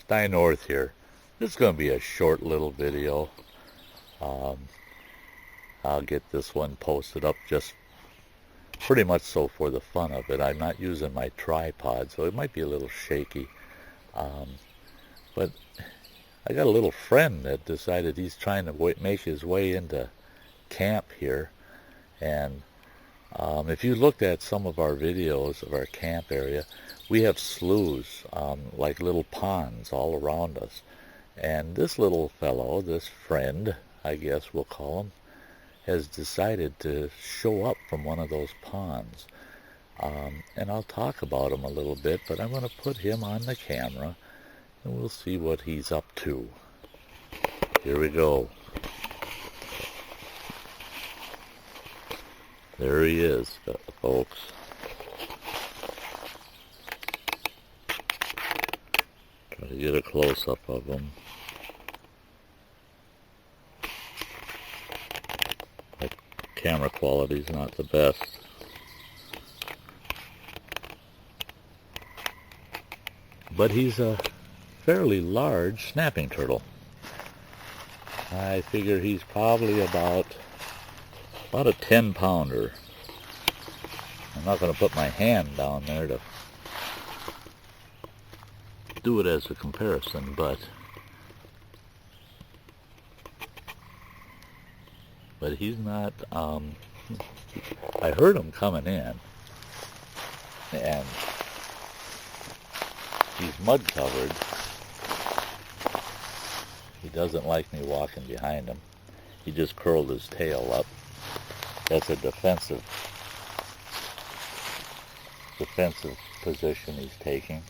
Sty North here. This is going to be a short little video. Um, I'll get this one posted up just pretty much so for the fun of it. I'm not using my tripod, so it might be a little shaky. But I got a little friend that decided he's trying to make his way into camp here. And if you looked at some of our videos of our camp area, we have sloughs, like little ponds all around us. And this little fellow, this friend, I guess we'll call him, has decided to show up from one of those ponds. And I'll talk about him a little bit, but I'm going to put him on the camera, and we'll see what he's up to. Here we go. There he is, folks. Try to get a close-up of him. My camera quality's not the best. But he's a fairly large snapping turtle. I figure he's probably about a 10-pounder. I'm not going to put my hand down there to do it as a comparison, but he's not, I heard him coming in, and he's mud covered. He doesn't like me walking behind him. He just curled his tail up. That's a defensive position he's taking.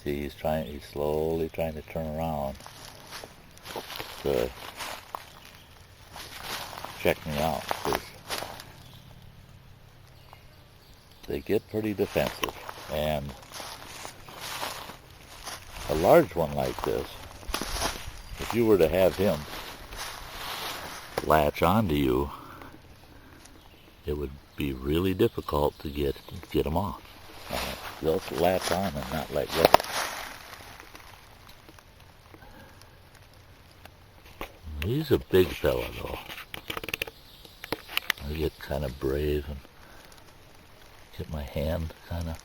See, he's slowly trying to turn around to check me out, because they get pretty defensive. And a large one like this, if you were to have him latch onto you, it would be really difficult to get him off. They'll latch on and not let go. He's a big fella, though. I get kind of brave and get my hand kind of...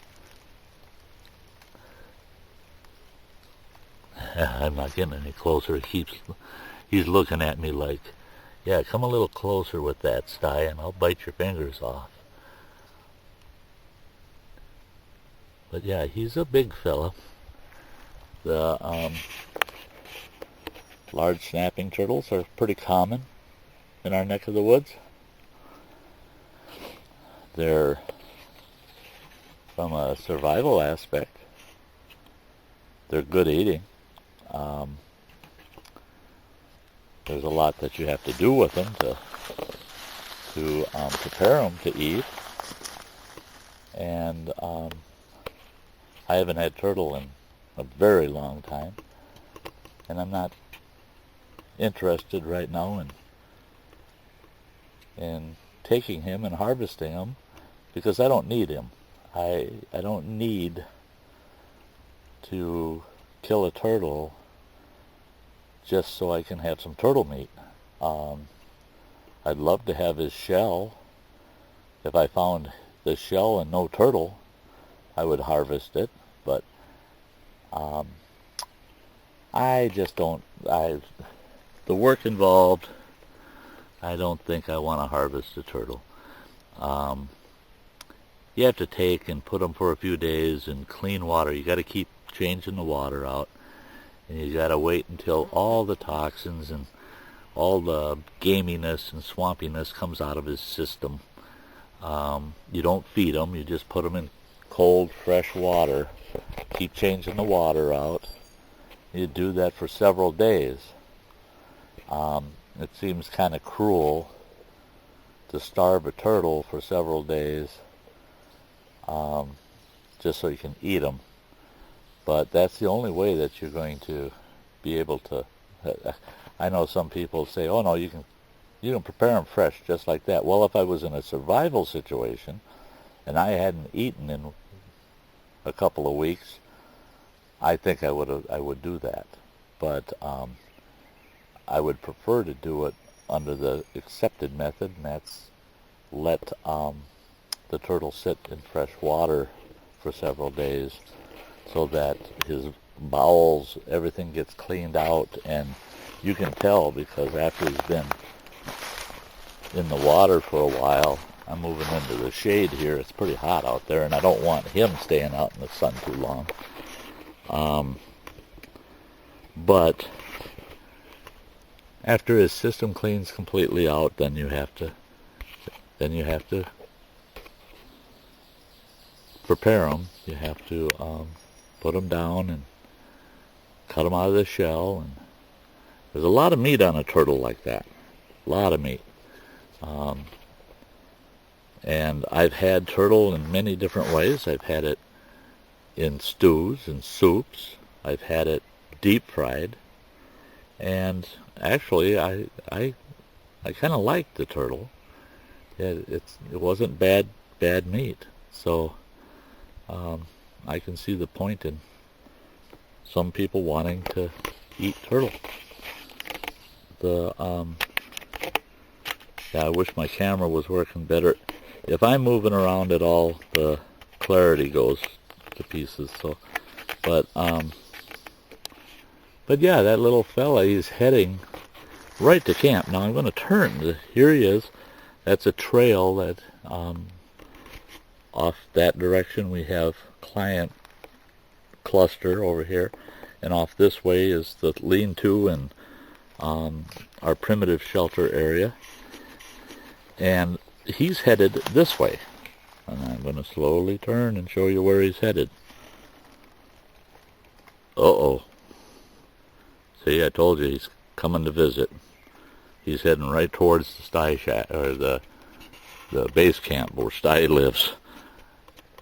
I'm not getting any closer. He's looking at me like, yeah, come a little closer with that, Sty, and I'll bite your fingers off. But yeah, he's a big fella. The large snapping turtles are pretty common in our neck of the woods. They're, from a survival aspect, they're good eating. There's a lot that you have to do with them to prepare them to eat. And I haven't had turtle in a very long time, and I'm not interested right now in taking him and harvesting him, because I don't need him. I don't need to kill a turtle just so I can have some turtle meat. I'd love to have his shell. If I found the shell and no turtle, I would harvest it, but I just don't, the work involved, I don't think I want to harvest a turtle. You have to take and put them for a few days in clean water. You got to keep changing the water out, and you got to wait until all the toxins and all the gaminess and swampiness comes out of his system. You don't feed them, you just put them in cold, fresh water. Keep changing the water out. You do that for several days. It seems kind of cruel to starve a turtle for several days just so you can eat them. But that's the only way that you're going to be able to... I know some people say, oh no, you can prepare them fresh just like that. Well, if I was in a survival situation and I hadn't eaten in a couple of weeks, I think I would do that, but I would prefer to do it under the accepted method, and that's let the turtle sit in fresh water for several days so that his bowels, everything gets cleaned out, and you can tell because after he's been in the water for a while, I'm moving into the shade here, it's pretty hot out there, and I don't want him staying out in the sun too long. But after his system cleans completely out, then you have to prepare them. You have to put them down and cut them out of the shell. And there's a lot of meat on a turtle like that, a lot of meat. And I've had turtle in many different ways. I've had it in stews and soups. I've had it deep fried, and actually I kind of liked the turtle. It wasn't bad meat, so I can see the point in some people wanting to eat turtle. Yeah, I wish my camera was working better. If I'm moving around at all, the clarity goes to pieces. So, but yeah, that little fella, he's heading right to camp. Now I'm going to turn. Here he is. That's a trail that off that direction we have client cluster over here, and off this way is the lean-to and our primitive shelter area. And he's headed this way. And I'm going to slowly turn and show you where he's headed. Uh-oh. See, I told you he's coming to visit. He's heading right towards the sty shack, or the base camp where Sty lives.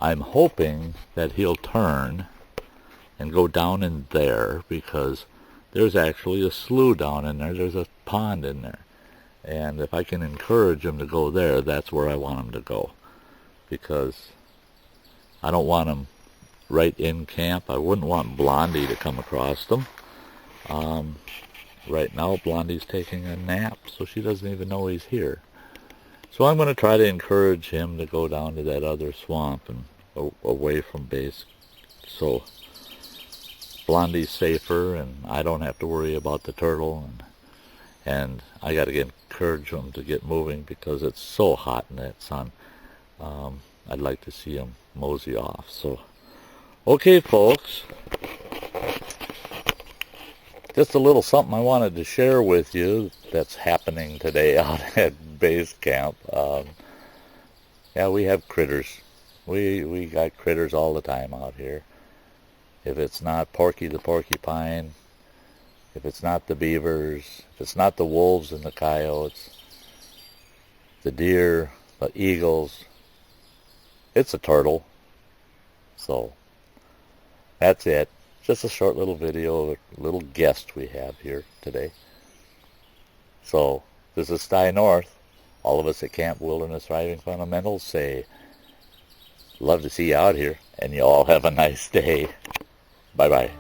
I'm hoping that he'll turn and go down in there, because there's actually a slough down in there. There's a pond in there. And if I can encourage him to go there, that's where I want him to go. Because I don't want him right in camp. I wouldn't want Blondie to come across them. Right now, Blondie's taking a nap, so she doesn't even know he's here. So I'm going to try to encourage him to go down to that other swamp and away from base, so Blondie's safer, and I don't have to worry about the turtle. And I got to encourage him to get moving because it's so hot in that sun. I'd like to see him mosey off. So, okay, folks. Just a little something I wanted to share with you that's happening today out at base camp. Yeah, we have critters. We got critters all the time out here. If it's not Porky the porcupine, if it's not the beavers, if it's not the wolves and the coyotes, the deer, the eagles, it's a turtle. So that's it. Just a short little video of a little guest we have here today. So this is Sty North. All of us at Camp Wilderness Thriving Fundamentals say, love to see you out here, and you all have a nice day. Bye-bye.